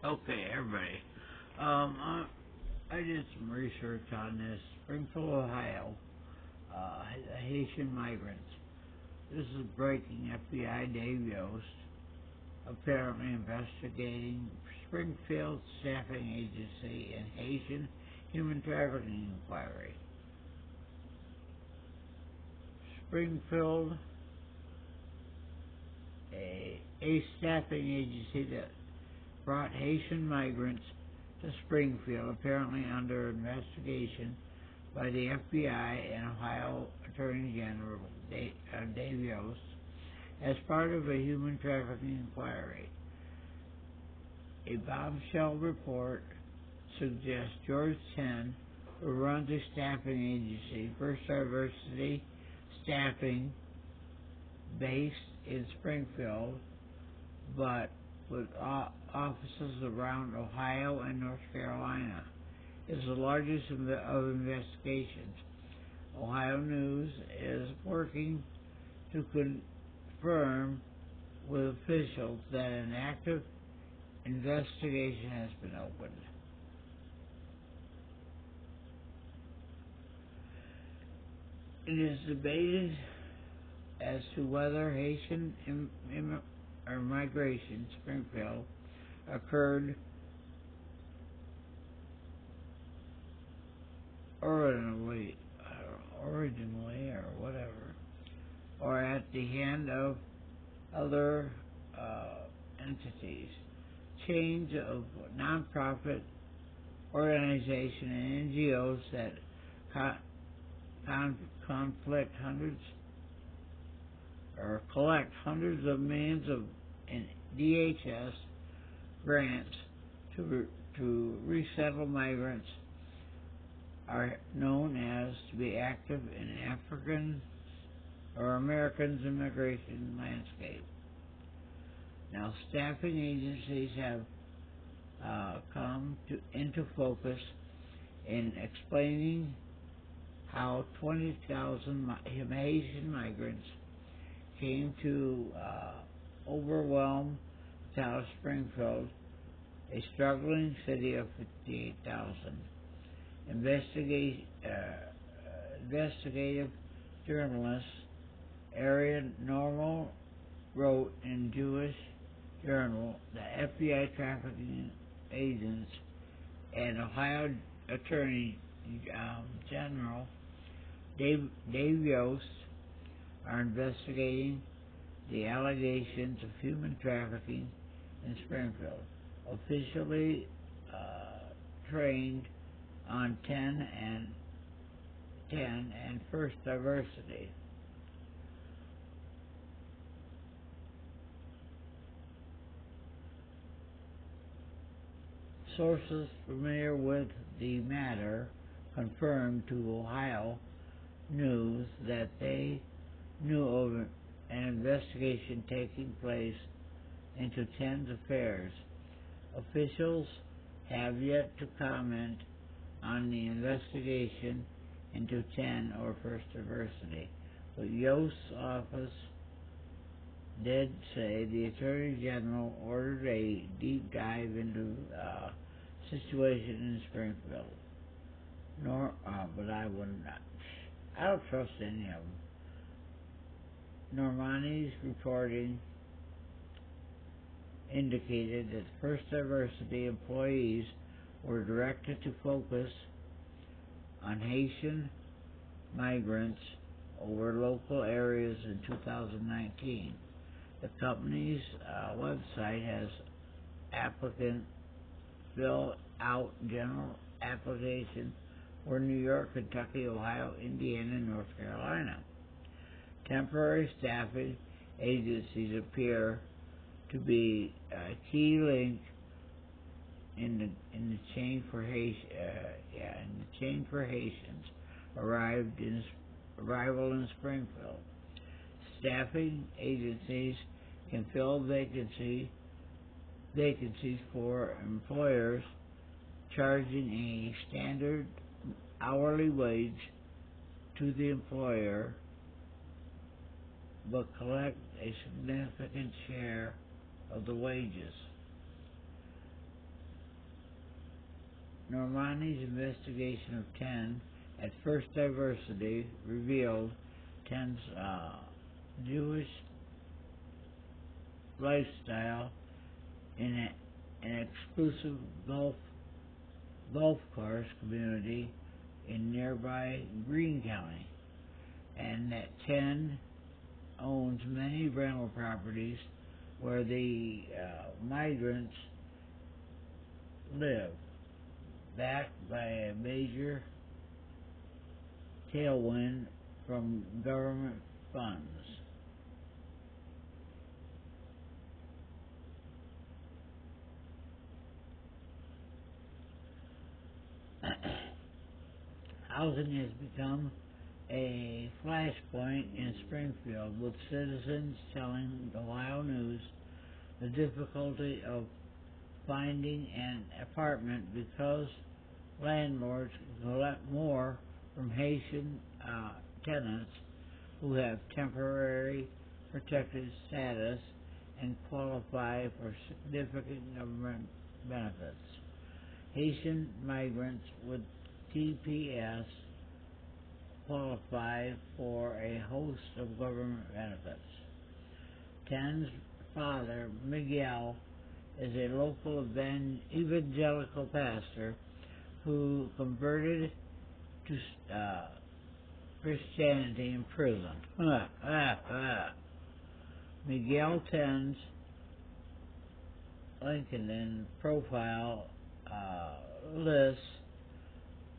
Okay, everybody. I did some research on this. Springfield, Ohio, Haitian migrants. This is breaking. FBI Dave Yost apparently investigating Springfield staffing agency and Haitian human trafficking inquiry. Springfield, a staffing agency that brought Haitian migrants to Springfield, apparently under investigation by the FBI and Ohio Attorney General Dave Yost as part of a human trafficking inquiry. A bombshell report suggests George Ten, who runs a staffing agency, First Diversity Staffing, based in Springfield, but with offices around Ohio and North Carolina, is the largest of investigations. Ohio News is working to confirm with officials that an active investigation has been opened. It is debated as to whether Haitian migration to Springfield occurred originally or whatever, or at the hand of other entities, chains of nonprofit organizations and NGOs that collect hundreds of millions of DHS grants to resettle migrants are known as to be active in African or Americans' immigration landscape. Now, staffing agencies have come into focus in explaining how 20,000 Haitian migrants came to overwhelm the town of Springfield, a struggling city of 58,000. Investigative journalist Area Normal wrote in Jewish Journal that FBI trafficking agents and Ohio Attorney General Dave Yost are investigating the allegations of human trafficking in Springfield. Officially trained on 10 and First Diversity. Sources familiar with the matter confirmed to Ohio News that they knew of an investigation taking place into Ten's affairs. Officials have yet to comment on the investigation into 10 or First Diversity, but Yost's office did say the Attorney General ordered a deep dive into the situation in Springfield. But I wouldn't. I don't trust any of them. Normani's reporting indicated that First Diversity employees were directed to focus on Haitian migrants over local areas in 2019. The company's website has applicants fill out general application for New York, Kentucky, Ohio, Indiana, and North Carolina. Temporary staffing agencies appear to be a key link in the chain for Haitians arrival in Springfield. Staffing agencies can fill vacancies for employers charging a standard hourly wage to the employer, but collect a significant share of the wages. Normani's investigation of 10 at First Diversity revealed 10's Jewish lifestyle in an exclusive golf course community in nearby Greene County, and that 10 owns many rental properties where the migrants live, backed by a major tailwind from government funds. Housing has become a flashpoint in Springfield, with citizens telling the Ohio News the difficulty of finding an apartment because landlords collect more from Haitian tenants who have temporary protected status and qualify for significant government benefits. Haitian migrants with TPS qualify for a host of government benefits. Ten's father, Miguel, is a local evangelical pastor who converted to Christianity in prison. Miguel Ten's LinkedIn profile lists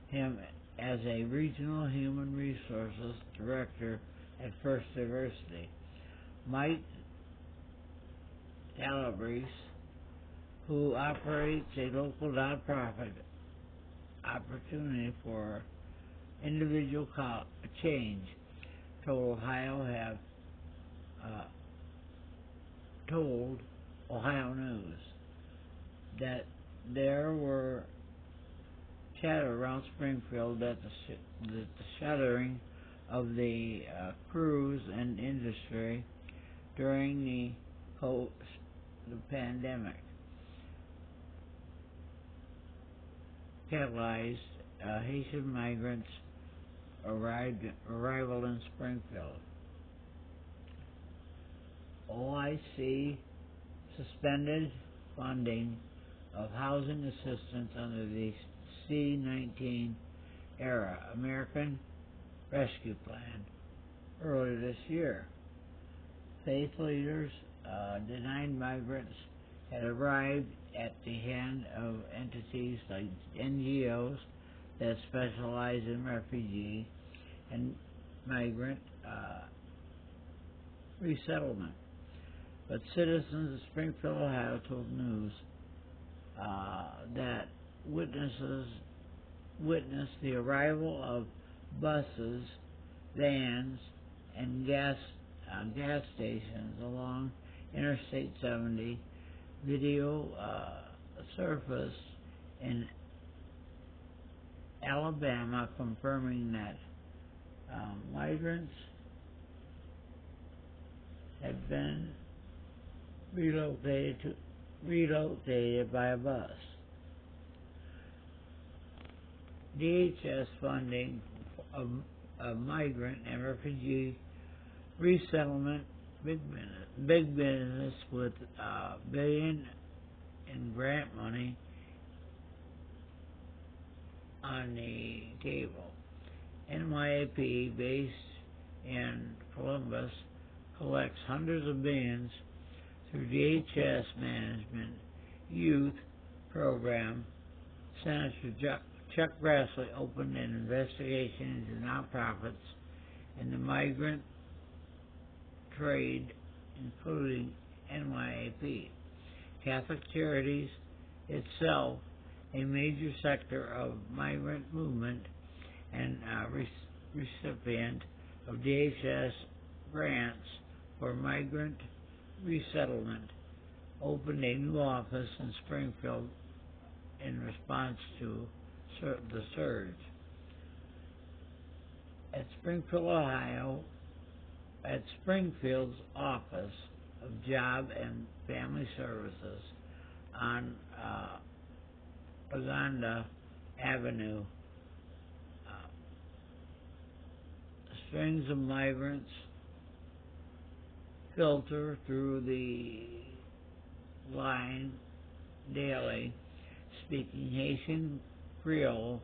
him as a regional human resources director at First Diversity. Mike Calabrese, who operates a local nonprofit opportunity for individual change, told Ohio News that there were chatter around Springfield that the shuttering of the cruise and industry during the pandemic catalyzed Haitian migrants' arrival in Springfield. OIC suspended funding of housing assistance under the C-19 era American Rescue Plan earlier this year. Faith leaders denied migrants had arrived at the hand of entities like NGOs that specialize in refugee and migrant resettlement. But citizens of Springfield, Ohio told News that witnessed the arrival of buses, vans, and gas stations along Interstate 70. Video surfaced in Alabama confirming that migrants had been relocated by a bus. DHS funding of migrant and refugee resettlement, big business with $1 billion in grant money on the table. NYAP, based in Columbus, collects hundreds of millions through DHS management youth program. Senator Chuck Grassley opened an investigation into nonprofits and the migrant trade, including NYAP. Catholic Charities, itself a major sector of migrant movement and recipient of DHS grants for migrant resettlement, opened a new office in Springfield in response to the surge. At Springfield's Office of Job and Family Services on Laganda Avenue. Uh, Strings of migrants filter through the line daily, speaking Haitian Creole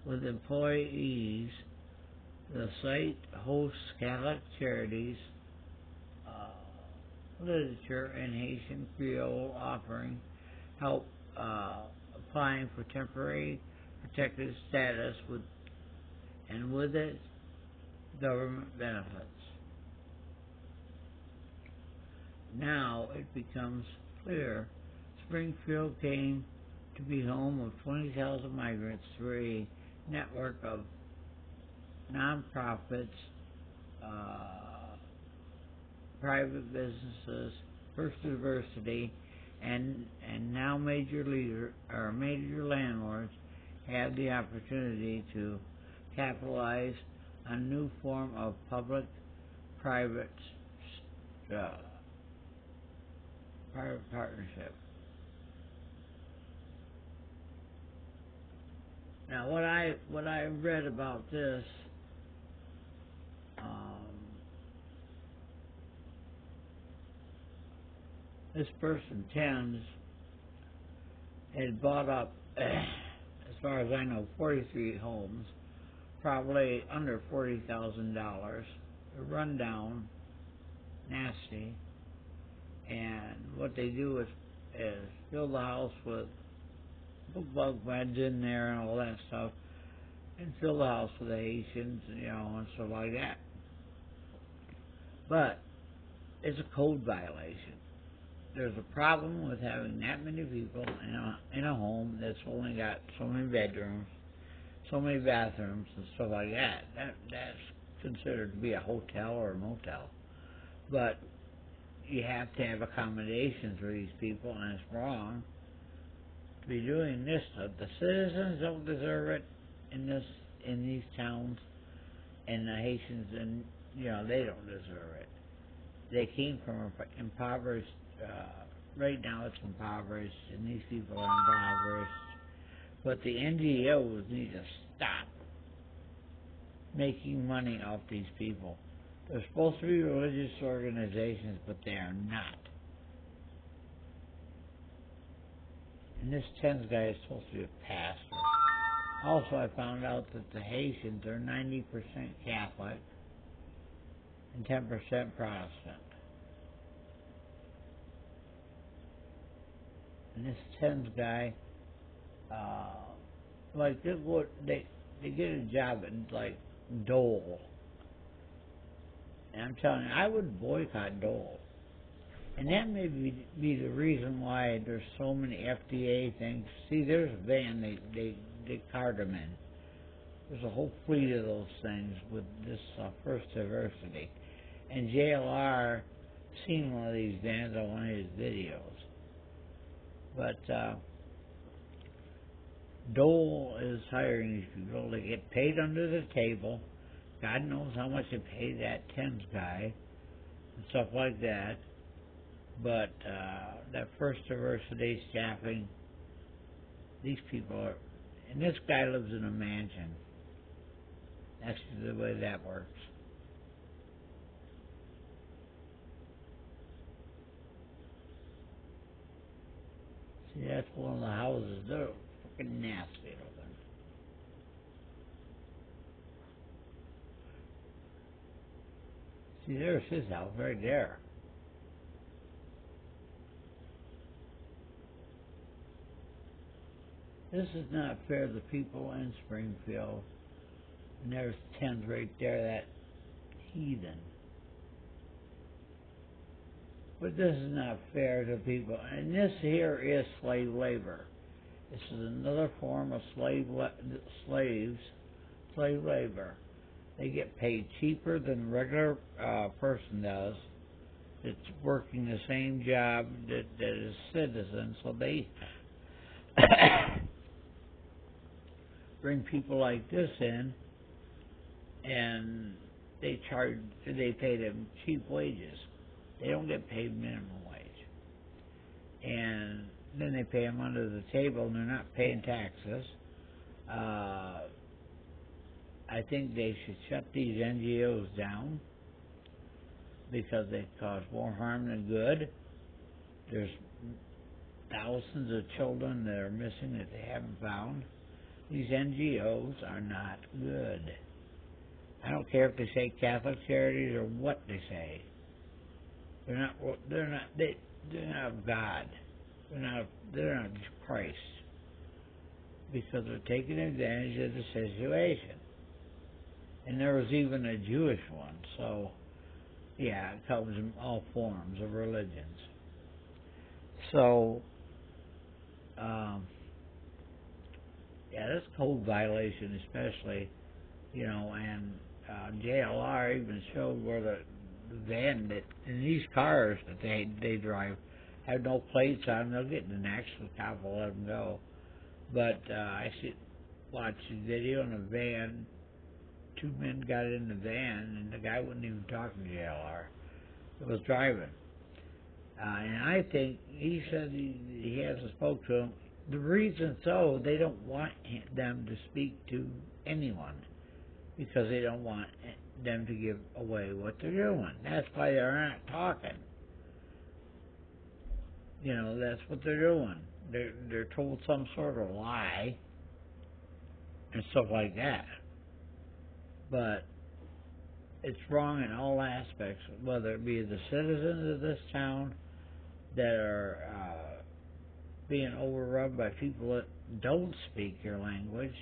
with employees. The site hosts Catholic charities, literature, and Haitian Creole offering help applying for temporary protected status with it government benefits. Now it becomes clear Springfield came to be home of 20,000 migrants through a network of nonprofits, private businesses, First University, and now major landlords have the opportunity to capitalize on a new form of public-private partnership. Now, what I read about this, this person Thames had bought up, as far as I know, 43 homes, probably under $40,000, rundown, nasty, and what they do is fill the house with bug beds in there and all that stuff, and fill the house with the Haitians, and stuff like that. But it's a code violation. There's a problem with having that many people in a home that's only got so many bedrooms, so many bathrooms, and stuff like that. That's considered to be a hotel or a motel. But you have to have accommodations for these people, and it's wrong to be doing this stuff. The citizens don't deserve it in these towns, and the Haitians, and they don't deserve it. They came from impoverished. Right now it's impoverished, and these people are impoverished. But the NGOs need to stop making money off these people. They're supposed to be religious organizations, but they are not. And this Tens guy is supposed to be a pastor. Also, I found out that the Haitians are 90% Catholic and 10% Protestant. And this Tens guy, they get a job in Dole. And I'm telling you, I would boycott Dole. And that may be the reason why there's so many FDA things. See, there's a van they cart them in. There's a whole fleet of those things with this First Diversity. And JLR seen one of these vans on one of his videos. But Dole is hiring these people. They get paid under the table. God knows how much they pay that Thames guy and stuff like that. But that First Diversity staffing, these people are, and this guy lives in a mansion. That's the way that works. See, that's one of the houses. They're fucking nasty looking. See, there's his house right there. This is not fair to the people in Springfield. And there's Thames right there, that heathen. But this is not fair to people. And this here is slave labor. This is another form of slave labor. They get paid cheaper than a regular person does. It's working the same job that is citizen. So they bring people like this in, and they pay them cheap wages. They don't get paid minimum wage. And then they pay them under the table, and they're not paying taxes. Uh, I think they should shut these NGOs down because they cause more harm than good. There's thousands of children that are missing that they haven't found. These NGOs are not good. I don't care if they say Catholic Charities or what they say. They're not of God. They're not Christ. Because they're taking advantage of the situation. And there was even a Jewish one, so yeah, it covers all forms of religions. So, yeah, this code violation especially, and JLR even showed where the van that in these cars that they drive have no plates on. They'll get in an accident, the cop will let them go. But I watched a video in a van. Two men got in the van, and the guy wasn't even talking to JLR. It was driving. And I think he said he hasn't spoke to him. The reason so, they don't want them to speak to anyone because they don't want them to give away what they're doing. That's why they're not talking. That's what they're doing. They're told some sort of lie and stuff like that. But it's wrong in all aspects, whether it be the citizens of this town that are being overrun by people that don't speak your language.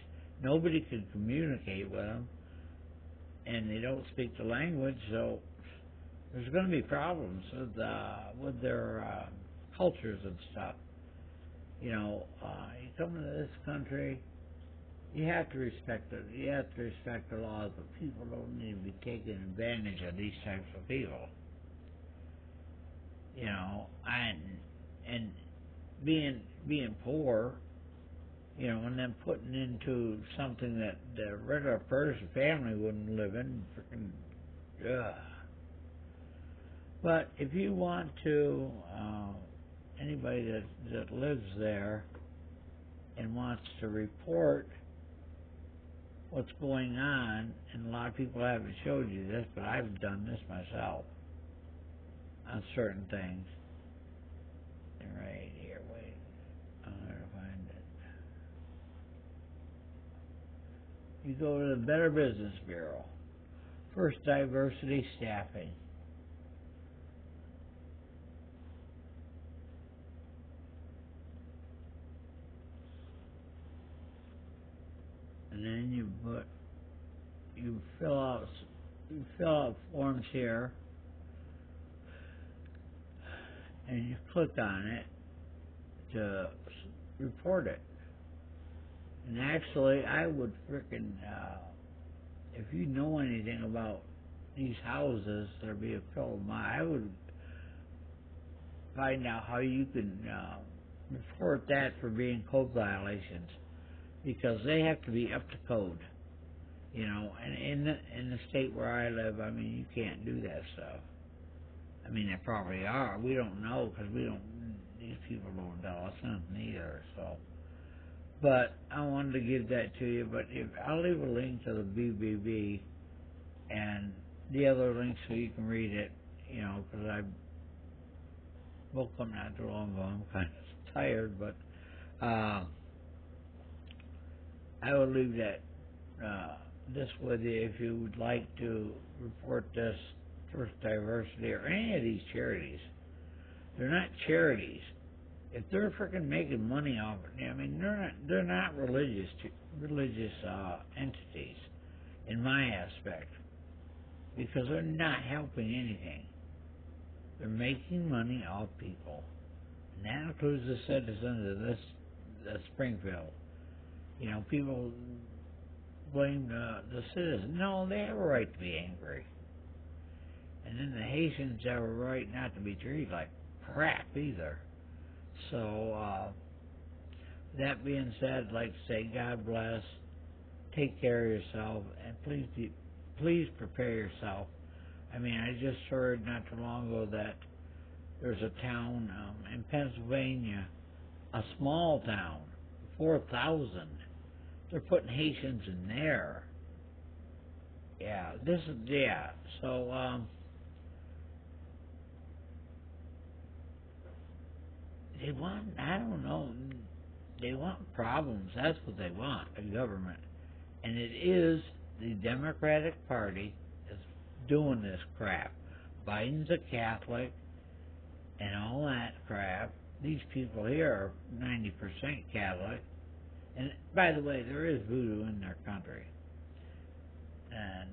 Nobody can communicate with them, and they don't speak the language, so there's going to be problems with their cultures and stuff. You come into this country, you have to respect it. You have to respect the laws, but people don't need to be taking advantage of these types of people. And being poor, and then putting into something that the regular person family wouldn't live in, freaking, ugh. But if you want to, anybody that lives there and wants to report what's going on, and a lot of people haven't showed you this, but I've done this myself on certain things. Right here, wait. I'm going to find it. You go to the Better Business Bureau. First, diversity staffing. And then you fill out forms here, and you click on it to report it. And actually, I would frickin' if you know anything about these houses that are being filled, I would find out how you can report that for being code violations, because they have to be up to code. And in the state where I live, you can't do that stuff. They probably are. We don't know because these people don't tell us nothing either. So, but I wanted to give that to you. But I'll leave a link to the BBB and the other links so you can read it. Because I woke up not too long ago. I'm kind of tired, but I will leave that this with you if you would like to report this First Diversity or any of these charities. They're not charities. If they're freaking making money off it, they're not religious entities in my aspect, because they're not helping anything. They're making money off people, and that includes the citizens of this Springfield. People blame the citizens. No, they have a right to be angry. And then the Haitians have a right not to be treated like crap either. So, that being said, I'd like to say God bless, take care of yourself, and please prepare yourself. I just heard not too long ago that there's a town in Pennsylvania, a small town, 4,000, they're putting Haitians in there. Yeah, So, they want, I don't know, they want problems. That's what they want, a government. And it is the Democratic Party is doing this crap. Biden's a Catholic and all that crap. These people here are 90% Catholic. And by the way, there is voodoo in their country and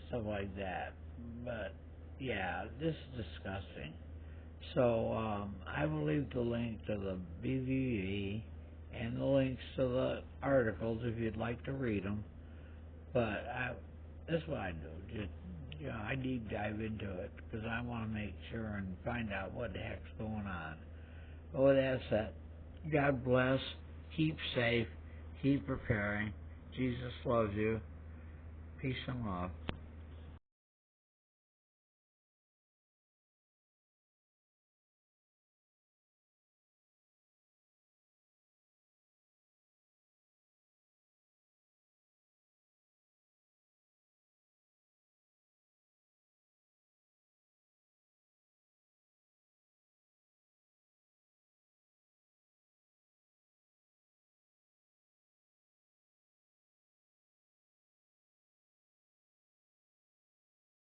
stuff like that. But yeah, this is disgusting. So I will leave the link to the BVV and the links to the articles if you'd like to read them. But that's what I do. Just I deep dive into it because I want to make sure and find out what the heck's going on. But with that said, God bless. Keep safe. Keep preparing. Jesus loves you. Peace and love.